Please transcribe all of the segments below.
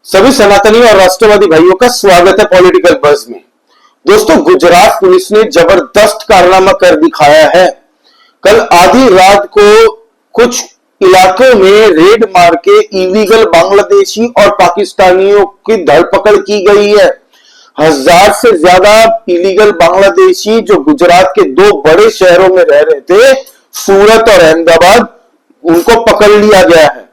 सभी सनातनी और राष्ट्रवादी भाइयों का स्वागत है पॉलिटिकल बज़ में। दोस्तों, गुजरात पुलिस ने जबरदस्त कारनामा कर दिखाया है। कल आधी रात को कुछ इलाकों में रेड मार के इलीगल बांग्लादेशी और पाकिस्तानियों की धरपकड़ की गई है। 1000 से ज्यादा इलीगल बांग्लादेशी जो गुजरात के दो बड़े शहरों में रह रहे थे, सूरत और अहमदाबाद, उनको पकड़ लिया गया है।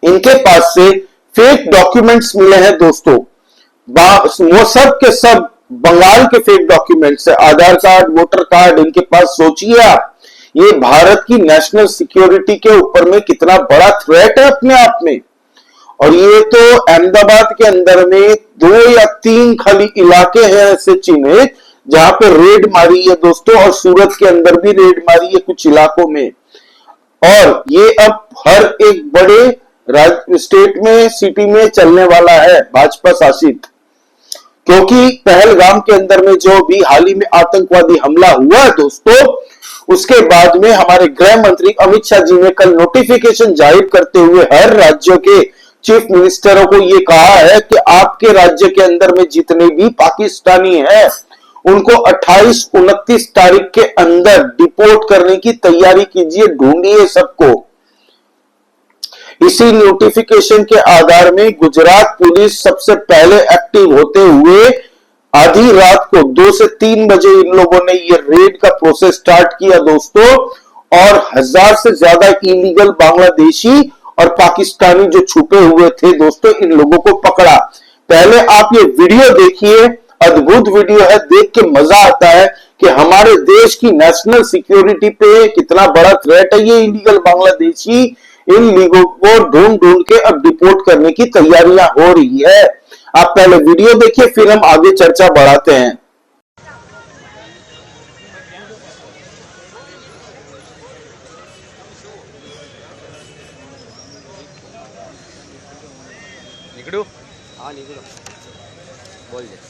इनके पास से फेक डॉक्यूमेंट्स मिले हैं दोस्तों। वो सब के सब बंगाल के फेक डॉक्यूमेंट्स है, आधार कार्ड, वोटर कार्ड। इनके पास सोचिए आप, ये भारत की नेशनल सिक्योरिटी के ऊपर में कितना बड़ा थ्रेट है अपने आप में। और ये तो अहमदाबाद के अंदर में 2 या 3 खाली इलाके हैं ऐसे चिन्हित जहां पे रेड मारी है दोस्तों, और सूरत के अंदर भी रेड मारी है कुछ इलाकों में। और ये अब हर एक बड़े स्टेट में, सिटी में चलने वाला है भाजपा शासित। क्योंकि पहलगाम के अंदर में जो भी हाल ही में आतंकवादी हमला हुआ है दोस्तों, उसके बाद में हमारे गृह मंत्री अमित शाह जी ने कल नोटिफिकेशन जारी करते हुए हर राज्यों के चीफ मिनिस्टरों को यह कहा है कि आपके राज्य के अंदर में जितने भी पाकिस्तानी हैं उनको 28-29 तारीख के अंदर डिपोर्ट करने की तैयारी कीजिए, ढूंढिए सबको। इसी नोटिफिकेशन के आधार में गुजरात पुलिस सबसे पहले एक्टिव होते हुए आधी रात को 2 से 3 बजे इन लोगों ने ये रेड का प्रोसेस स्टार्ट किया दोस्तों, और 1000 से ज्यादा इलीगल बांग्लादेशी और पाकिस्तानी जो छुपे हुए थे दोस्तों, इन लोगों को पकड़ा। पहले आप ये वीडियो देखिए, अद्भुत वीडियो है, देख के मजा आता है कि हमारे देश की नेशनल सिक्योरिटी पे कितना बड़ा थ्रेट है ये इलीगल बांग्लादेशी। इन लोगों को ढूंढ के अब डिपोर्ट करने की तैयारियां हो रही है। आप पहले वीडियो देखिए, फिर हम आगे चर्चा बढ़ाते हैं। निकड़ू? हाँ निकड़ू, बोल दे।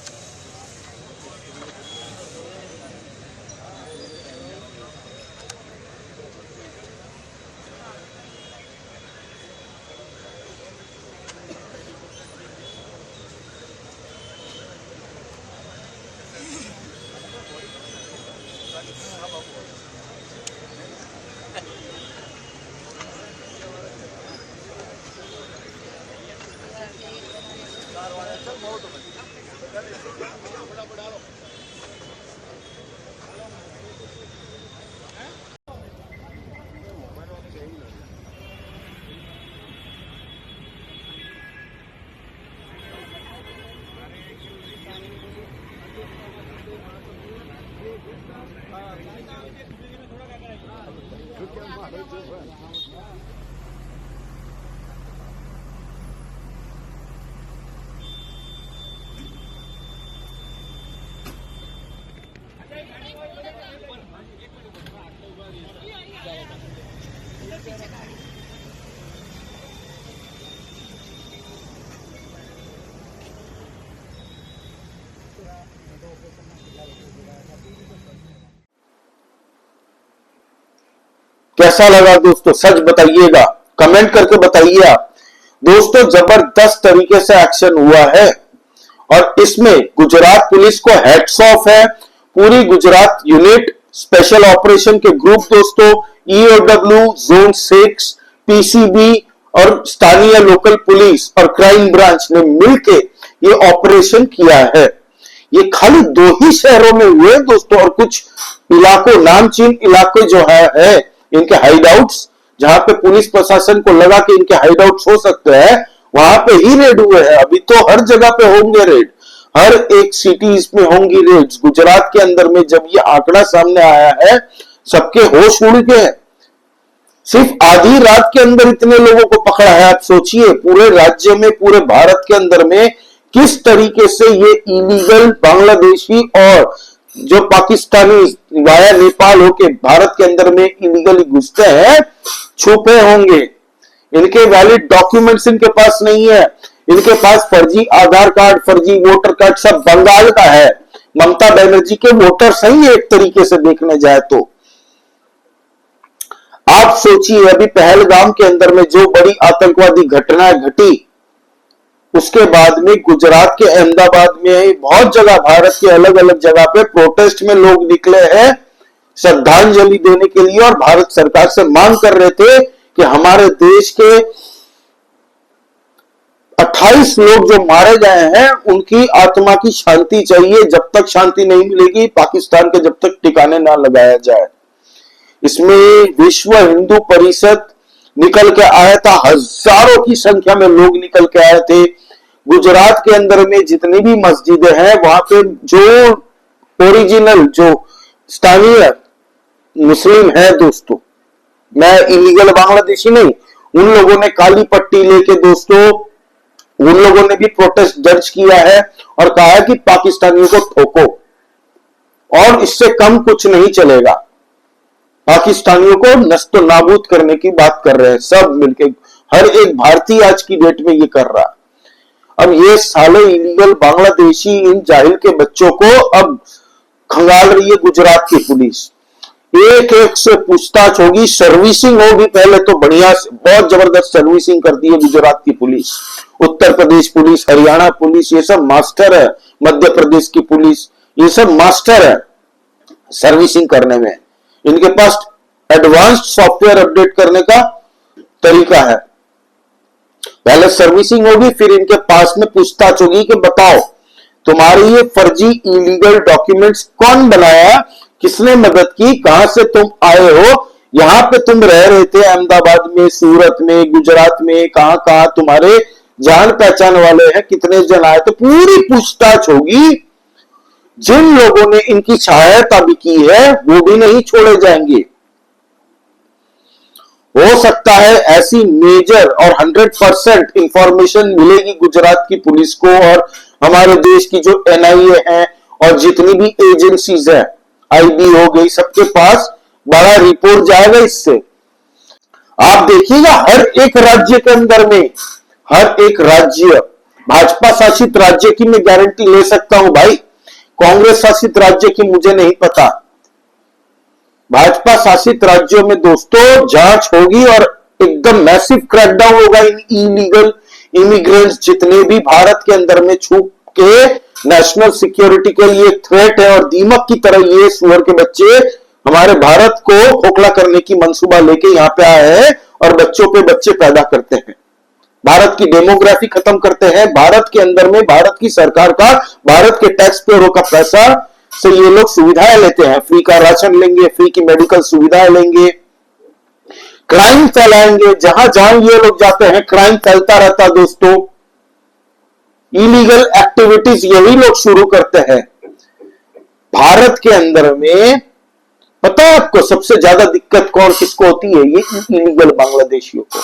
कैसा लगा दोस्तों, सच बताइएगा, कमेंट करके बताइए आप। दोस्तों, जबरदस्त तरीके से एक्शन हुआ है और इसमें गुजरात पुलिस को हेड्स ऑफ है। पूरी गुजरात यूनिट, स्पेशल ऑपरेशन के ग्रुप दोस्तों, ईओडब्ल्यू, जोन 6, पीसीबी और स्थानीय लोकल पुलिस और क्राइम ब्रांच ने मिलके ये ऑपरेशन किया है। ये खाली 2 ही शहरों में हुए दोस्तों, और कुछ इलाकों, नामचीन इलाके जो है इनके हाइडआउट्स, जहां पे पुलिस प्रशासन को लगा कि इनके हाइडआउट्स हो सकते हैं, वहां पे ही रेड हुए हैं। अभी तो हर जगह पे होंगे रेड, हर एक सिटीज में होंगी रेड्स। गुजरात के अंदर में जब ये आंकड़ा सामने आया है, सबके होश उड़ गए हैं। सिर्फ आधी रात के अंदर इतने लोगों को पकड़ा है। आप सोचिए, पूरे राज्य में, पूरे भारत के अंदर में किस तरीके से ये इलीगल बांग्लादेशी और जो पाकिस्तानी वाया नेपाल होके भारत के अंदर में इलीगली घुसते हैं, छुपे होंगे। इनके वैलिड डॉक्यूमेंट्स इनके पास नहीं है। इनके पास फर्जी आधार कार्ड, फर्जी वोटर कार्ड, सब बंगाल का है। ममता बनर्जी के वोटर्स हैं एक तरीके से देखने जाए तो। आप सोचिए, अभी पहलगाम के अंदर में जो बड़ी आतंकवादी घटनाएं घटी, उसके बाद में गुजरात के अहमदाबाद में बहुत जगह, भारत के अलग अलग जगह पे प्रोटेस्ट में लोग निकले हैं श्रद्धांजलि देने के लिए और भारत सरकार से मांग कर रहे थे कि हमारे देश के 28 लोग जो मारे गए हैं उनकी आत्मा की शांति चाहिए। जब तक शांति नहीं मिलेगी पाकिस्तान के, जब तक ठिकाने ना लगाया जाए। इसमें विश्व हिंदू परिषद निकल के आया था, हजारों की संख्या में लोग निकल के आए थे। गुजरात के अंदर में जितनी भी मस्जिदें हैं वहां पे जो ओरिजिनल, जो स्थानीय मुस्लिम है दोस्तों, मैं इलीगल बांग्लादेशी नहीं, उन लोगों ने काली पट्टी लेके दोस्तों, उन लोगों ने भी प्रोटेस्ट दर्ज किया है और कहा है कि पाकिस्तानियों को ठोको और इससे कम कुछ नहीं चलेगा। पाकिस्तानियों को नष्ट नाबूद करने की बात कर रहे हैं सब मिलके, हर एक भारतीय आज की डेट में ये कर रहा है। अब ये साले इलीगल बांग्लादेशी इन जाहिल के बच्चों को अब खंगाल रही है गुजरात की पुलिस। एक एक से पूछताछ होगी, सर्विसिंग होगी। पहले तो बढ़िया से बहुत जबरदस्त सर्विसिंग करती है गुजरात की police, Uttar Pradesh police, Haryana police, ये सब मास्टर है। मध्य प्रदेश की पुलिस, ये सब मास्टर है सर्विसिंग करने में। इनके पास एडवांस्ड सॉफ्टवेयर अपडेट करने का तरीका है। पहले सर्विसिंग होगी, फिर इनके पास में पूछताछ होगी कि बताओ तुम्हारे ये फर्जी इलीगल डॉक्यूमेंट्स कौन बनाया, किसने मदद की, कहां से तुम आए हो, यहां पे तुम रह रहे थे अहमदाबाद में, सूरत में, गुजरात में, कहां कहां तुम्हारे जान पहचान वाले हैं, कितने जन आए, तो पूरी पूछताछ होगी। जिन लोगों ने इनकी सहायता भी की है वो भी नहीं छोड़े जाएंगे। हो सकता है ऐसी मेजर और 100% इंफॉर्मेशन मिलेगी गुजरात की पुलिस को और हमारे देश की जो एनआईए है और जितनी भी एजेंसीज है, आईबी हो गई, सबके पास बड़ा रिपोर्ट जाएगा इससे। आप देखिएगा हर एक राज्य के अंदर में, हर एक राज्य, भाजपा शासित राज्य की मैं गारंटी ले सकता हूं भाई, कांग्रेस शासित राज्य की मुझे नहीं पता। भाजपा शासित राज्यों में दोस्तों जांच होगी और एकदम मैसिव क्रैकडाउन होगा इन इलीगल इमिग्रेंट्स जितने भी भारत के अंदर में छुप के नेशनल सिक्योरिटी के लिए थ्रेट है और दीमक की तरह ये सुअर के बच्चे हमारे भारत को खोखला करने की मंसूबा लेके यहां पे आए हैं और बच्चों पे बच्चे पैदा करते हैं, भारत की डेमोग्राफी खत्म करते हैं। भारत के अंदर में भारत की सरकार का, भारत के टैक्स पेयरों का पैसा से ये लोग सुविधाएं लेते हैं, फ्री का राशन लेंगे, फ्री की मेडिकल सुविधाएं लेंगे, क्राइम फैलाएंगे। जहां जहां ये लोग जाते हैं क्राइम फैलता रहता है दोस्तों। इलीगल एक्टिविटीज यही लोग शुरू करते हैं भारत के अंदर में। पता है आपको सबसे ज्यादा दिक्कत कौन किसको होती है? ये इलीगल बांग्लादेशियों को।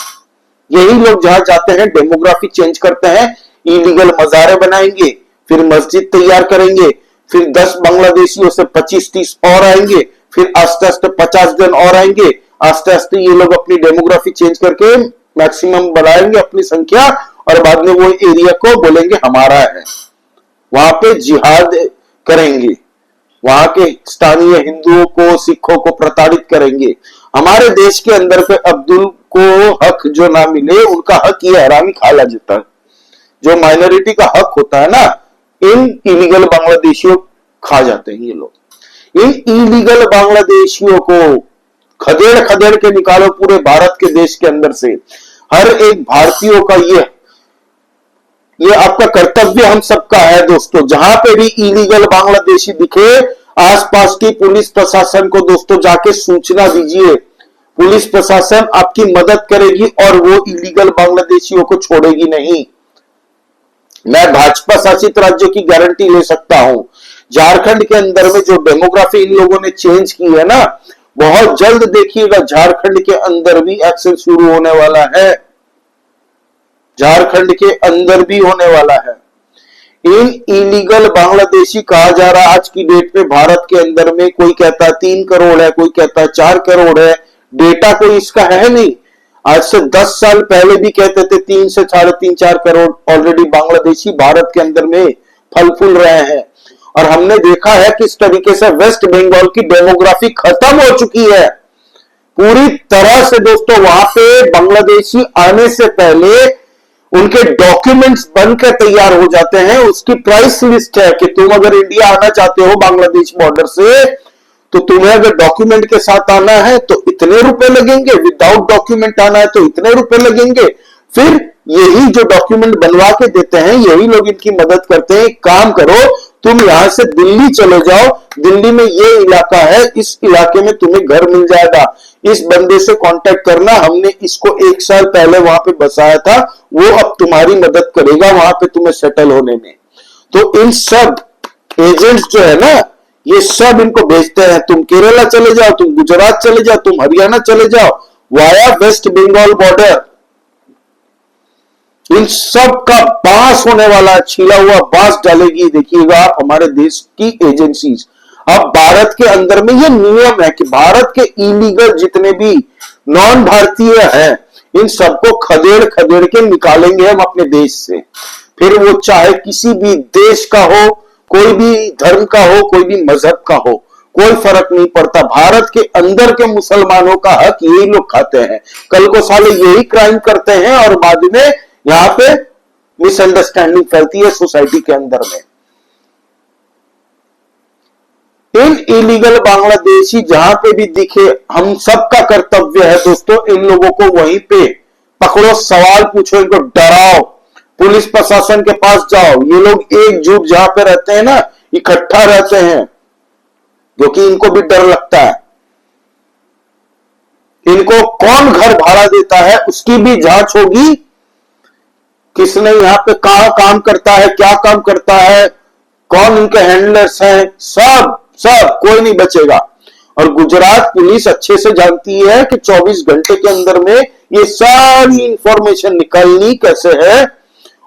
यही लोग जहां जाते हैं डेमोग्राफी चेंज करते हैं, इलीगल मजारे बनाएंगे, फिर मस्जिद तैयार करेंगे, फिर 10 बांग्लादेशियों से 25-30 और आएंगे, फिर आस्ते आस्ते 50 जन और आएंगे, आस्ते आस्ते ये लोग अपनी डेमोग्राफी चेंज करके मैक्सिमम बढ़ाएंगे अपनी संख्या और बाद में वो एरिया को बोलेंगे हमारा है, वहां पे जिहाद करेंगे, वहां के स्थानीय हिंदुओं को, सिखों को प्रताड़ित करेंगे। हमारे देश के अंदर पे अब्दुल को हक जो ना मिले, उनका हक ये हरामी खा ला जाता है। जो माइनॉरिटी का हक होता है ना, इन इलीगल बांग्लादेशियों खा जाते हैं ये लोग। इन इलीगल बांग्लादेशियों को खदेड़ खदेड़ के निकालो पूरे भारत के देश के अंदर से। हर एक भारतीयों का ये आपका कर्तव्य हम सबका है दोस्तों। जहां पे भी इलीगल बांग्लादेशी दिखे, आसपास की पुलिस प्रशासन को दोस्तों जाके सूचना दीजिए। पुलिस प्रशासन आपकी मदद करेगी और वो इलीगल बांग्लादेशियों को छोड़ेगी नहीं। मैं भाजपा शासित राज्यों की गारंटी ले सकता हूं। झारखंड के अंदर में जो डेमोग्राफी इन लोगों ने चेंज की है ना, बहुत जल्द देखिएगा झारखंड के अंदर भी एक्शन शुरू होने वाला है। झारखंड के अंदर भी होने वाला है। इन इलीगल बांग्लादेशी कहा जा रहा आज की डेट में भारत के अंदर में, कोई कहता है 3 करोड़ है, कोई कहता है 4 करोड़ है। डेटा कोई इसका है नहीं। आज से 10 साल पहले भी कहते थे 3 से 3.5-4 करोड़ ऑलरेडी बांग्लादेशी भारत के अंदर में फल फूल रहे हैं। और हमने देखा है किस तरीके से वेस्ट बंगाल की डेमोग्राफी खत्म हो चुकी है पूरी तरह से दोस्तों। वहां पे बांग्लादेशी आने से पहले उनके डॉक्यूमेंट्स बनकर तैयार हो जाते हैं, उसकी प्राइस लिस्ट है कि तुम अगर इंडिया आना चाहते हो बांग्लादेश बॉर्डर से तो तुम्हें अगर डॉक्यूमेंट के साथ आना है तो इतने रुपए लगेंगे, विदाउट डॉक्यूमेंट आना है तो इतने रुपए लगेंगे। फिर यही जो डॉक्यूमेंट बनवा के देते हैं यही लोग इनकी मदद करते हैं। काम करो, तुम यहां से दिल्ली चले जाओ, दिल्ली में ये इलाका है, इस इलाके में तुम्हें घर मिल जाएगा, इस बंदे से कांटेक्ट करना, हमने इसको 1 साल पहले वहां पे बसाया था, वो अब तुम्हारी मदद करेगा वहां पे तुम्हें सेटल होने में। तो इन सब एजेंट्स जो है ना, ये सब इनको भेजते हैं, तुम केरला चले जाओ, तुम गुजरात चले जाओ, तुम हरियाणा चले जाओ, वाया वेस्ट बंगाल बॉर्डर। इन सब का बांस होने वाला, छीला हुआ बांस डालेगी देखिएगा आप हमारे देश की एजेंसीज। अब भारत के अंदर में ये नियम है कि भारत के इलीगल जितने भी नॉन भारतीय हैं इन सबको खदेड़ खदेड़ के निकालेंगे हम अपने देश से। फिर वो चाहे किसी भी देश का हो, कोई भी धर्म का हो, कोई भी मजहब का हो, कोई फर्क नहीं पड़ता। भारत के अंदर के मुसलमानों का हक यही लोग खाते हैं, कल को साले यही क्राइम करते हैं और बाद में यहां पे मिसअंडरस्टैंडिंग फैलती है सोसाइटी के अंदर में। इन इलीगल बांग्लादेशी जहां पे भी दिखे, हम सबका कर्तव्य है दोस्तों इन लोगों को वहीं पे पकड़ो, सवाल पूछो, इनको डराओ, पुलिस प्रशासन के पास जाओ। ये लोग एकजुट जहां पे रहते हैं ना, इकट्ठा रहते हैं, क्योंकि इनको भी डर लगता है। इनको कौन घर भाड़ा देता है उसकी भी जांच होगी, किसने यहां पे कहां काम करता है, क्या काम करता है, कौन इनके हैंडलर्स हैं, सब कोई नहीं बचेगा। और गुजरात पुलिस अच्छे से जानती है कि 24 घंटे के अंदर में ये सारी इंफॉर्मेशन निकालनी कैसे है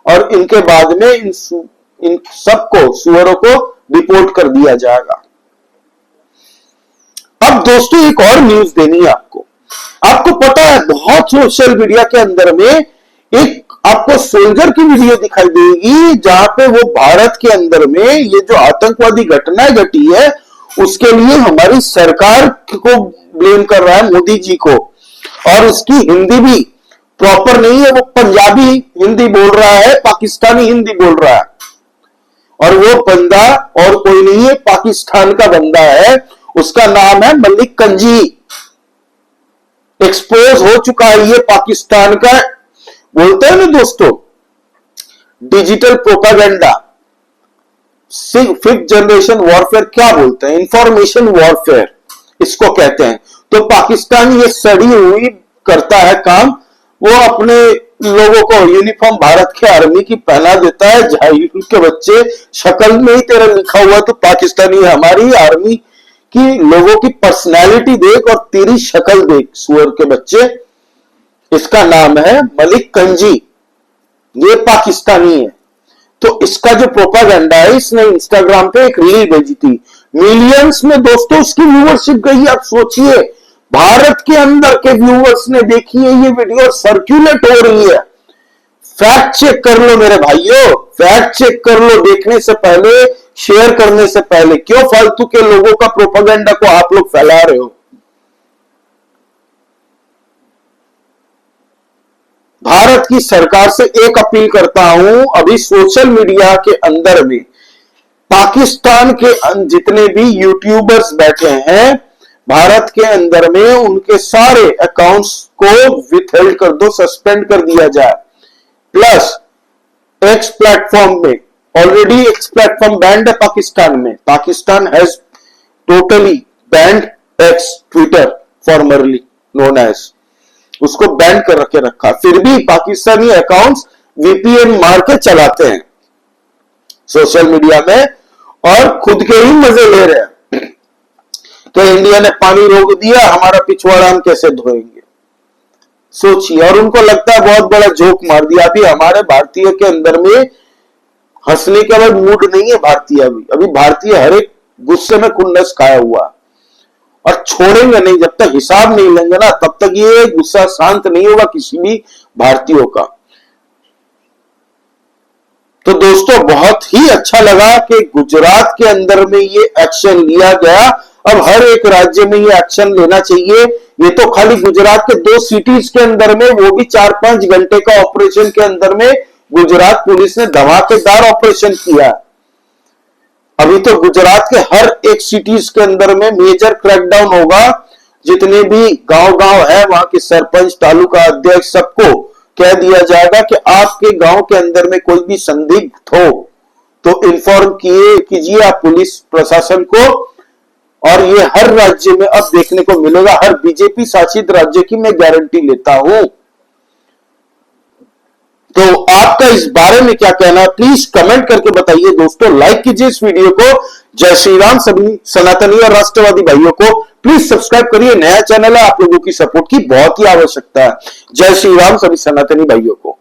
और इनके बाद में इन सबको, सुअरों को रिपोर्ट कर दिया जाएगा। अब दोस्तों एक और न्यूज देनी है आपको। आपको पता है बहुत सोशल मीडिया के अंदर में एक आपको सोल्जर की वीडियो दिखाई देगी जहां पे वो भारत के अंदर में ये जो आतंकवादी घटनाएं घटी है उसके लिए हमारी सरकार को ब्लेम कर रहा है, मोदी जी को। और उसकी हिंदी भी प्रॉपर नहीं है, वो पंजाबी हिंदी बोल रहा है, पाकिस्तानी हिंदी बोल रहा है। और वो बंदा और कोई नहीं है, पाकिस्तान का बंदा है, उसका नाम है मलिक कंजी। एक्सपोज हो चुका है ये पाकिस्तान का, बोलते हैं ना दोस्तों digital propaganda, fifth generation warfare क्या बोलते हैं, इंफॉर्मेशन वॉरफेयर इसको कहते हैं। तो पाकिस्तान ये सड़ी हुई करता है काम, वो अपने लोगों को यूनिफॉर्म भारत के आर्मी की पहना देता है। जाहिर के बच्चे, शक्ल में ही तेरा लिखा हुआ तो पाकिस्तानी है, हमारी आर्मी की लोगों की पर्सनैलिटी देख और तेरी शक्ल देख, सुअर के बच्चे। इसका नाम है मलिक कंजी, ये पाकिस्तानी है। तो इसका जो प्रोपागेंडा है, इसने इंस्टाग्राम पे एक रील भेजी थी, मिलियंस में दोस्तों उसकी व्यूअरशिप गई। आप सोचिए भारत के अंदर के व्यूअर्स ने देखी है ये वीडियो, सर्कुलेट हो रही है। फैक्ट चेक कर लो मेरे भाइयों, फैक्ट चेक कर लो, देखने से पहले, शेयर करने से पहले। क्यों फालतू के लोगों का प्रोपागेंडा को आप लोग फैला रहे हो? भारत की सरकार से एक अपील करता हूं, अभी सोशल मीडिया के अंदर में पाकिस्तान के जितने भी यूट्यूबर्स बैठे हैं भारत के अंदर में, उनके सारे अकाउंट्स को विथहेल्ड कर दो, सस्पेंड कर दिया जाए। प्लस एक्स प्लेटफॉर्म में ऑलरेडी एक्स प्लेटफॉर्म बैंड है पाकिस्तान में, Pakistan has totally banned X, Twitter formerly known as, उसको बैन कर रखा। फिर भी पाकिस्तानी अकाउंट्स वीपीएन मार के चलाते हैं सोशल मीडिया में और खुद के ही मजे ले रहे हैं कि इंडिया ने पानी रोक दिया, हमारा पिछवाड़ा हम कैसे धोएंगे। सोचिए, और उनको लगता है बहुत बड़ा जोक मार दिया। अभी हमारे भारतीय के अंदर में हंसने का भाई मूड नहीं है भारतीय, अभी भारतीय हर एक गुस्से में खुन्नस खाया हुआ और छोड़ेंगे नहीं, जब तक हिसाब नहीं लेंगे ना तब तक ये गुस्सा शांत नहीं होगा किसी भी भारतीयों का। तो दोस्तों बहुत ही अच्छा लगा कि गुजरात के अंदर में ये एक्शन लिया गया। अब हर एक राज्य में ये एक्शन लेना चाहिए। ये तो खाली गुजरात के 2 सिटीज के अंदर में, वो भी 4-5 घंटे का ऑपरेशन के अंदर में गुजरात पुलिस ने धमाकेदार ऑपरेशन किया। अभी तो गुजरात के हर एक सिटीज के अंदर में मेजर क्रैकडाउन होगा। जितने भी गांव है वहां के सरपंच, तालुका अध्यक्ष, सबको कह दिया जाएगा कि आपके गांव के अंदर में कोई भी संदिग्ध हो तो इन्फॉर्म कीजिए आप पुलिस प्रशासन को। और ये हर राज्य में अब देखने को मिलेगा, हर बीजेपी शासित राज्य की मैं गारंटी लेता हूं। तो आपका इस बारे में क्या कहना है, प्लीज कमेंट करके बताइए दोस्तों। लाइक कीजिए इस वीडियो को। जय श्री राम सभी सनातनी और राष्ट्रवादी भाइयों को। प्लीज सब्सक्राइब करिए, नया चैनल है, आप लोगों की सपोर्ट की बहुत ही आवश्यकता है। जय श्री राम सभी सनातनी भाइयों को।